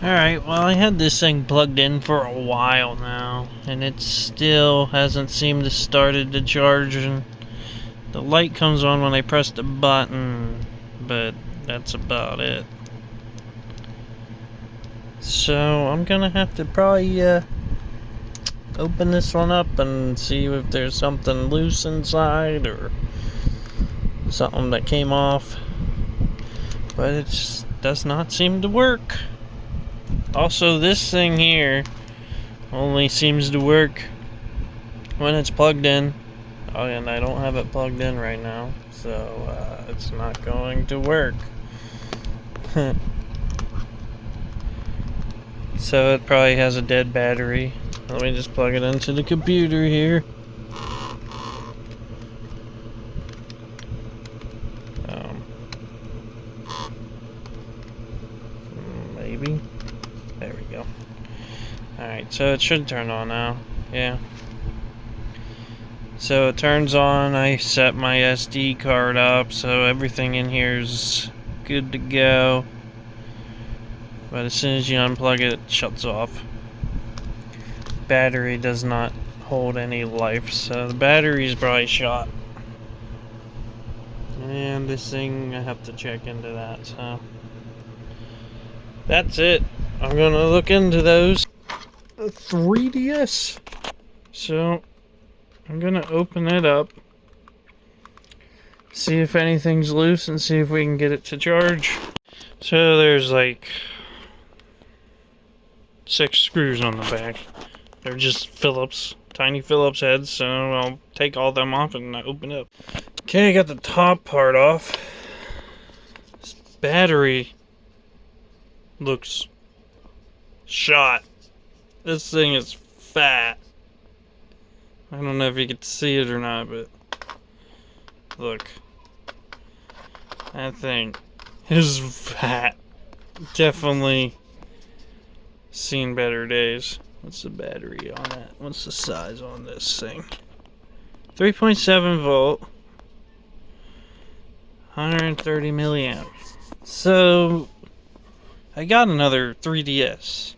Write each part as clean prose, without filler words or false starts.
Alright, well, I had this thing plugged in for a while now, and it still hasn't seemed to started to charge, and the light comes on when I press the button, but that's about it. So I'm gonna have to probably open this one up and see if there's something loose inside or something that came off, but it just does not seem to work. Also, this thing here only seems to work when it's plugged in. Oh, and I don't have it plugged in right now, so it's not going to work. So it probably has a dead battery. Let me just plug it into the computer here. Maybe. There we go. Alright, so it should turn on now. Yeah. So it turns on, I set my SD card up, so everything in here is good to go. But as soon as you unplug it, it shuts off. Battery does not hold any life, so the battery is probably shot. And this thing, I have to check into that, so that's it. I'm gonna look into those. The 3DS. So I'm gonna open it up, see if anything's loose, and see if we can get it to charge. So there's like 6 screws on the back. They're just Phillips, tiny Phillips heads, so I'll take all them off and open it up. Okay, I got the top part off. This battery looks shot. This thing is fat. I don't know if you can see it or not, but look. That thing is fat. Definitely seen better days. What's the battery on that? What's the size on this thing? 3.7 volt. 130 milliamp. So I got another 3DS.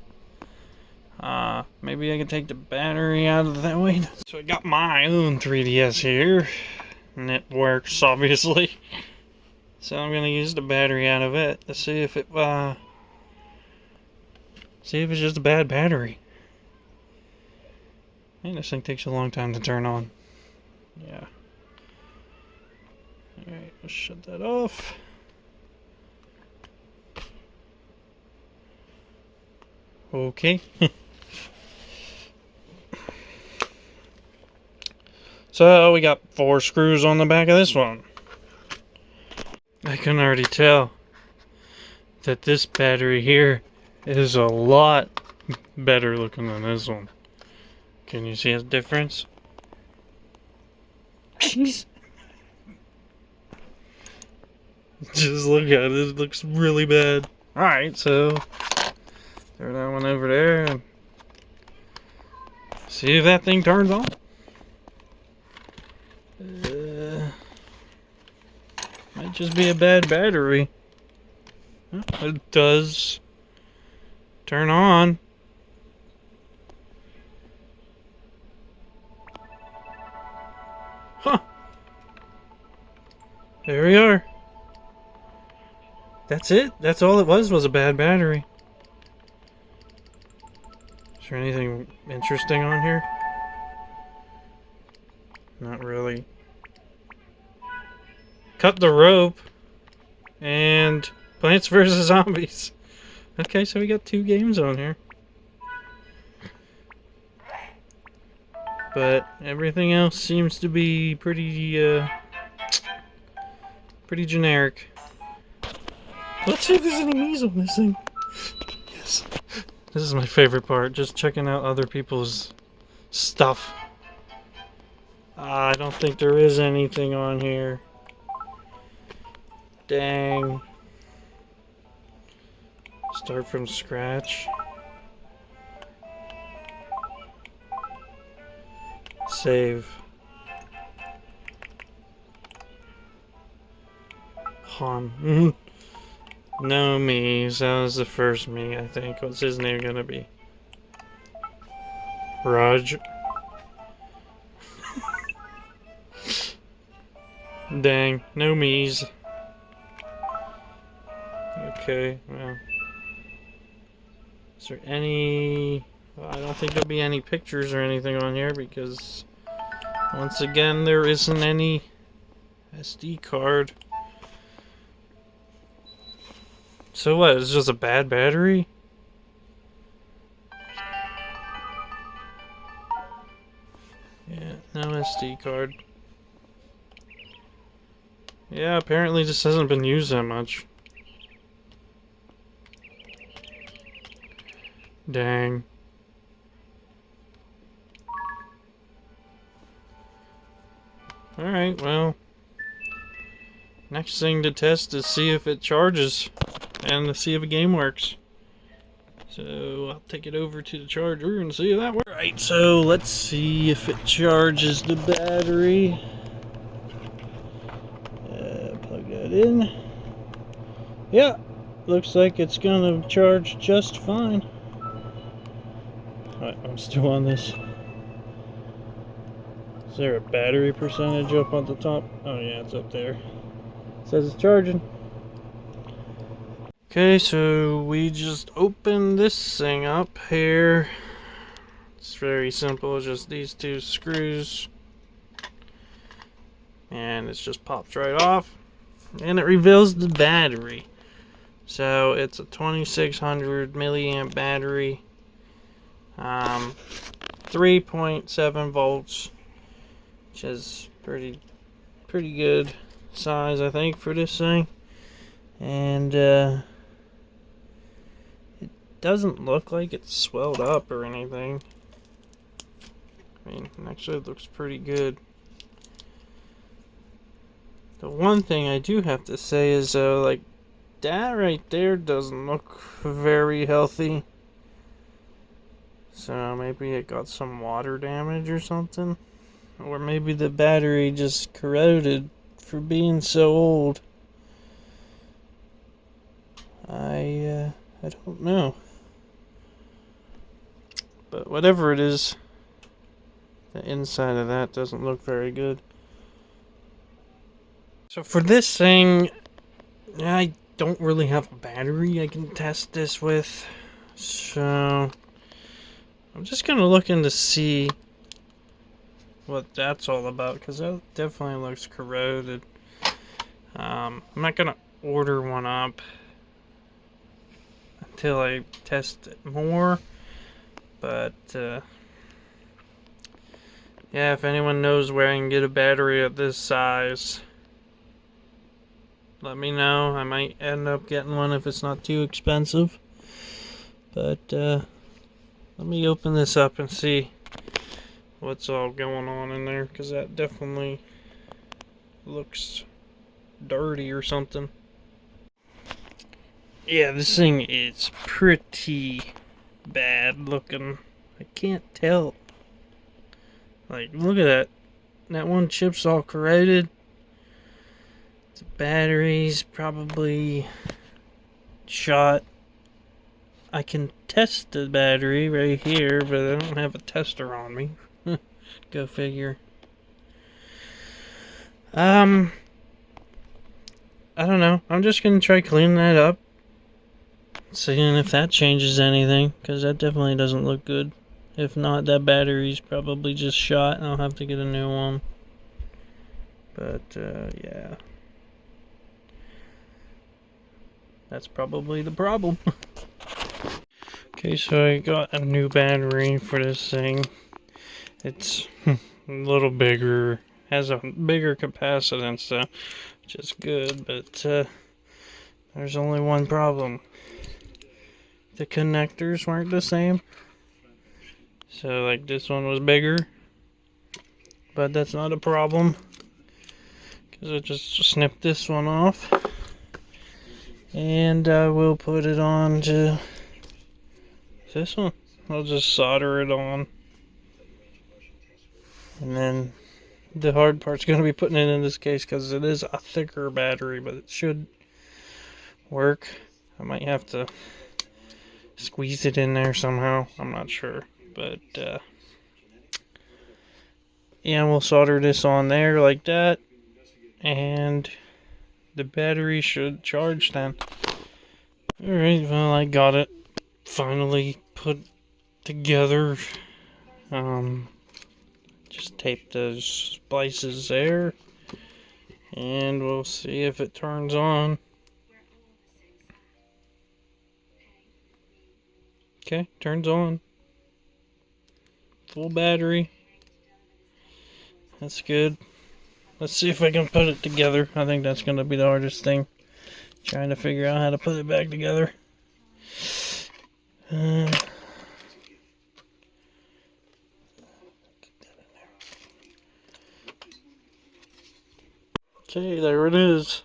Maybe I can take the battery out of that way. So I got my own 3DS here, and it works obviously. So I'm gonna use the battery out of it to see if it's just a bad battery. Man, this thing takes a long time to turn on. Yeah. Alright, let's shut that off. Okay. So we got 4 screws on the back of this one. I can already tell that this battery here is a lot better looking than this one. Can you see a difference? Jeez. Just look at it. It looks really bad. Alright, so throw that one over there and see if that thing turns on. Might just be a bad battery. It does turn on. Huh. There we are. That's it. That's all it was a bad battery. Is there anything interesting on here? Not really. Cut the rope and Plants vs. Zombies. Okay, so we got 2 games on here. But everything else seems to be pretty generic. Let's see if there's any me's on this thing. Yes. This is my favorite part, just checking out other people's stuff. I don't think there is anything on here. Dang. Start from scratch. Save. Han. No me. That was the first me, I think. What's his name gonna be? Raj. Dang, no me's. Okay, well. Is there any... Well, I don't think there'll be any pictures or anything on here because... Once again, there isn't any SD card. So what, it's just a bad battery? Yeah, no SD card. Yeah, apparently this hasn't been used that much. Dang. Alright, well. Next thing to test is see if it charges. And to see if a game works. So, I'll take it over to the charger and see if that works. Alright, so let's see if it charges the battery. Plug that in. Yeah, looks like it's gonna charge just fine. Alright, I'm still on this. Is there a battery percentage up on the top? Oh yeah, it's up there. It says it's charging. Okay, so we just opened this thing up here. It's very simple, just these two screws. And it just pops right off. And it reveals the battery. So it's a 2600 milliamp battery. 3.7 volts. Which is pretty good size, I think, for this thing. And it doesn't look like it's swelled up or anything. I mean, actually it looks pretty good. The one thing I do have to say is, like, that right there doesn't look very healthy. So maybe it got some water damage or something. Or maybe the battery just corroded for being so old. I don't know. But whatever it is, the inside of that doesn't look very good. So for this thing, I don't really have a battery I can test this with. So I'm just gonna look in to see what that's all about, because that definitely looks corroded. I'm not gonna order one up until I test it more, but yeah, if anyone knows where I can get a battery at this size, let me know. I might end up getting one if it's not too expensive. But let me open this up and see what's all going on in there, because that definitely looks dirty or something. Yeah, this thing is pretty bad looking. I can't tell. Like, look at that. That one chip's all corroded. The battery's probably shot. I can test the battery right here, but I don't have a tester on me. Go figure. I don't know. I'm just gonna try cleaning that up. Seeing if that changes anything, because that definitely doesn't look good. If not, that battery's probably just shot and I'll have to get a new one. But, yeah. That's probably the problem. Okay, so I got a new battery for this thing. It's a little bigger, has a bigger capacitance, though, which is good, but there's only one problem. The connectors weren't the same. So, like, this one was bigger, but that's not a problem, because I just snipped this one off, and I will put it on to this one. I'll just solder it on, and then the hard part's going to be putting it in this case, because it is a thicker battery, but it should work. I might have to squeeze it in there somehow. I'm not sure. But, yeah, we'll solder this on there like that. And the battery should charge then. Alright, well, I got it finally put together. Just tape those splices there. And we'll see if it turns on. Okay, turns on. Full battery. That's good. Let's see if I can put it together. I think that's going to be the hardest thing. Trying to figure out how to put it back together. Okay, there it is.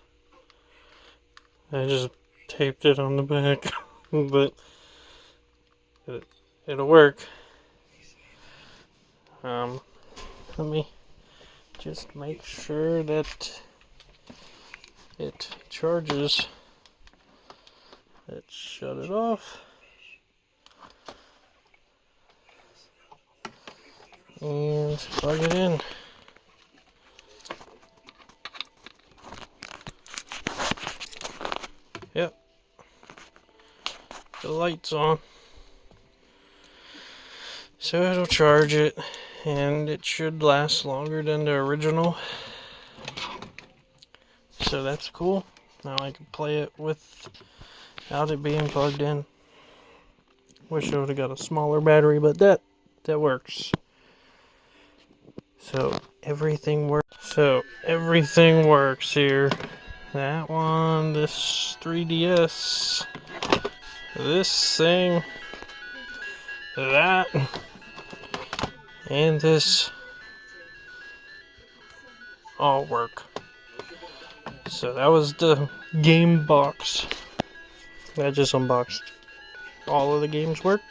I just taped it on the back, but it'll work. Let me just make sure that it charges. Let's shut it off. And plug it in. Yep. The light's on. So it'll charge it, and it should last longer than the original. So that's cool. Now I can play it without it being plugged in. Wish I would have got a smaller battery, but that works. So everything works here. That one, this 3DS, this thing, that, and this all work. So that was the game box. I just unboxed all of the games work.